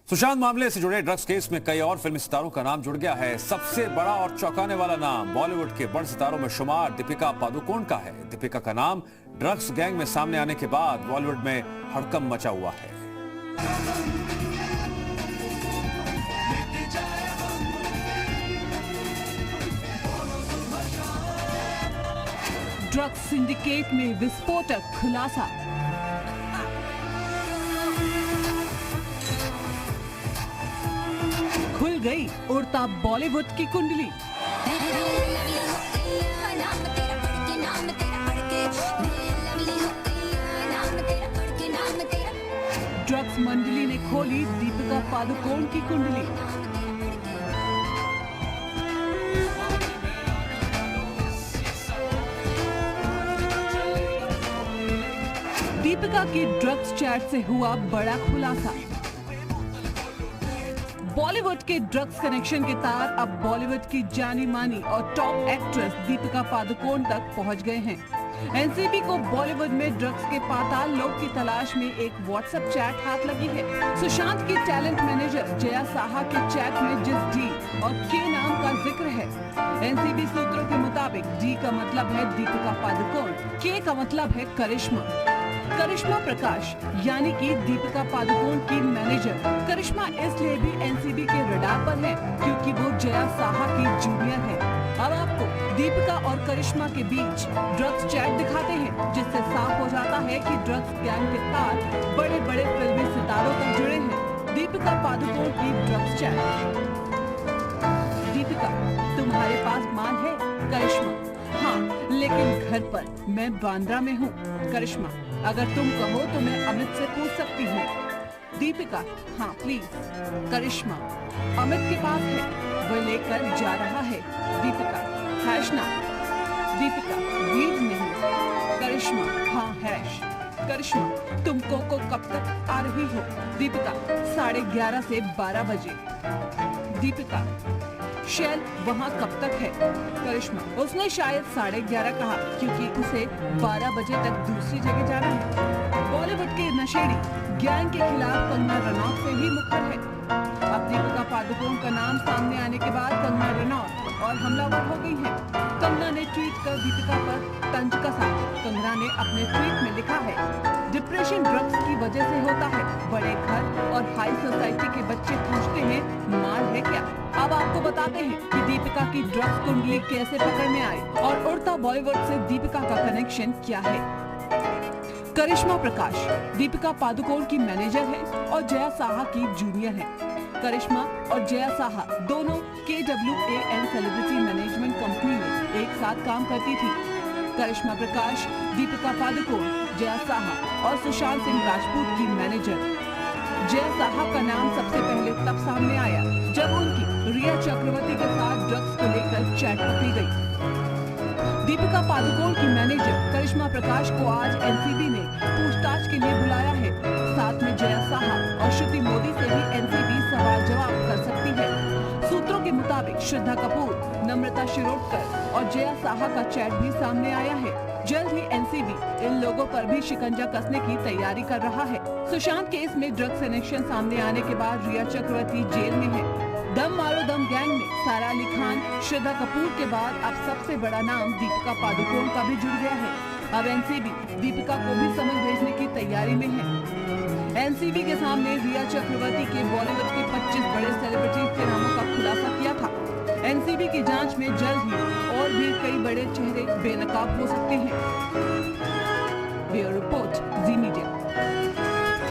सुशांत मामले से जुड़े ड्रग्स केस में कई और फिल्मी सितारों का नाम जुड़ गया है। सबसे बड़ा और चौंकाने वाला नाम बॉलीवुड के बड़े सितारों में शुमार दीपिका पादुकोण का है। दीपिका का नाम ड्रग्स गैंग में सामने आने के बाद बॉलीवुड में हड़कंप मचा हुआ है। ड्रग्स सिंडिकेट में विस्फोटक खुलासा। खुल गई उड़ता बॉलीवुड की कुंडली। ड्रग्स मंडली ने खोली दीपिका पादुकोण की कुंडली। दीपिका की ड्रग्स चैट से हुआ बड़ा खुलासा। बॉलीवुड के ड्रग्स कनेक्शन के तार अब बॉलीवुड की जानी मानी और टॉप एक्ट्रेस दीपिका पादुकोण तक पहुंच गए हैं। एनसीबी को बॉलीवुड में ड्रग्स के पाताल लोक की तलाश में एक व्हाट्सएप चैट हाथ लगी है। सुशांत की टैलेंट मैनेजर जया साहा के चैट में जिस डी और के नाम का जिक्र है, एनसीबी सूत्रों के मुताबिक डी का मतलब है दीपिका पादुकोण, के का मतलब है करिश्मा प्रकाश यानी कि दीपिका पादुकोण की मैनेजर। करिश्मा इसलिए भी एनसीबी के रडार पर है क्योंकि वो जया साहा की जूनियर है। अब आपको दीपिका और करिश्मा के बीच ड्रग्स चैट दिखाते हैं, जिससे साफ हो जाता है कि ड्रग्स गैंग के तार बड़े बड़े फिल्मी सितारों तक जुड़े हैं। दीपिका पादुकोण की ड्रग्स चैट। दीपिका, तुम्हारे पास माल है? करिश्मा, हाँ, लेकिन घर पर मैं बांद्रा में हूँ। करिश्मा, अगर तुम कहो तो मैं अमित से पूछ सकती हूँ। दीपिका, हाँ प्लीज। करिश्मा, अमित के पास है, वह लेकर जा रहा है। दीपिका, हैश ना। दीपिका, रीड नहीं। करिश्मा, हाँ हैश। करिश्मा, तुम को कब तक आ रही हो? दीपिका, 11:30 से 12 बजे। दीपिका, शैल वहाँ कब तक है? करिश्मा, उसने शायद 11:30 कहा क्योंकि उसे 12 बजे तक दूसरी जगह जाना है। बॉलीवुड के नशेड़ी गैंग के खिलाफ कंगना रनौत से ही मुखर है। अब दीपिका पादुकोण का नाम सामने आने के बाद कंगना रनौत और हमलावर हो गई है। कंगना ने ट्वीट कर दीपिका पर तंज कसा। कंगना ने अपने ट्वीट में लिखा है, डिप्रेशन ड्रग्स की वजह से होता है। बड़े घर और हाई सोसाइटी के बच्चे पूछते हैं माल है क्या? अब आपको बताते हैं कि दीपिका की ड्रग्स कुंडली कैसे पकड़ में आई और उड़ता बॉलीवुड से दीपिका का कनेक्शन क्या है। करिश्मा प्रकाश दीपिका पादुकोण की मैनेजर है और जया साहा की जूनियर है। करिश्मा और जया साहा दोनों KWAN सेलिब्रिटी मैनेजमेंट कंपनी में एक साथ काम करती थी। करिश्मा प्रकाश दीपिका पादुकोण, जया साहा और सुशांत सिंह राजपूत की मैनेजर। जया साहा का नाम सबसे पहले तब सामने आया जब उनकी रिया चक्रवर्ती के साथ ड्रग्स को लेकर चैट पकड़ी गई। दीपिका पादुकोण की मैनेजर करिश्मा प्रकाश को आज एनसीबी ने पूछताछ के लिए बुलाया है। साथ में जया साहा और श्रुति मोदी से भी एनसीबी सवाल जवाब कर सकती है। सूत्रों के मुताबिक श्रद्धा कपूर, नम्रता शिरोडकर और जया साहा का चैट भी सामने आया है। जल्द ही एनसीबी इन लोगों पर भी शिकंजा कसने की तैयारी कर रहा है। सुशांत केस में ड्रग्स कनेक्शन सामने आने के बाद रिया चक्रवर्ती जेल में है। दम मारो दम गैंग में सारा अली खान, श्रद्धा कपूर के बाद अब सबसे बड़ा नाम दीपिका पादुकोण का भी जुड़ गया है। अब एनसीबी दीपिका को भी समन भेजने की तैयारी में है। एनसीबी के सामने रिया चक्रवर्ती के बॉलीवुड के 25 बड़े सेलिब्रिटीज के नामों का खुलासा किया था। एनसीबी की जांच में जल्द ही और भी कई बड़े चेहरे बेनकाब हो सकते हैं।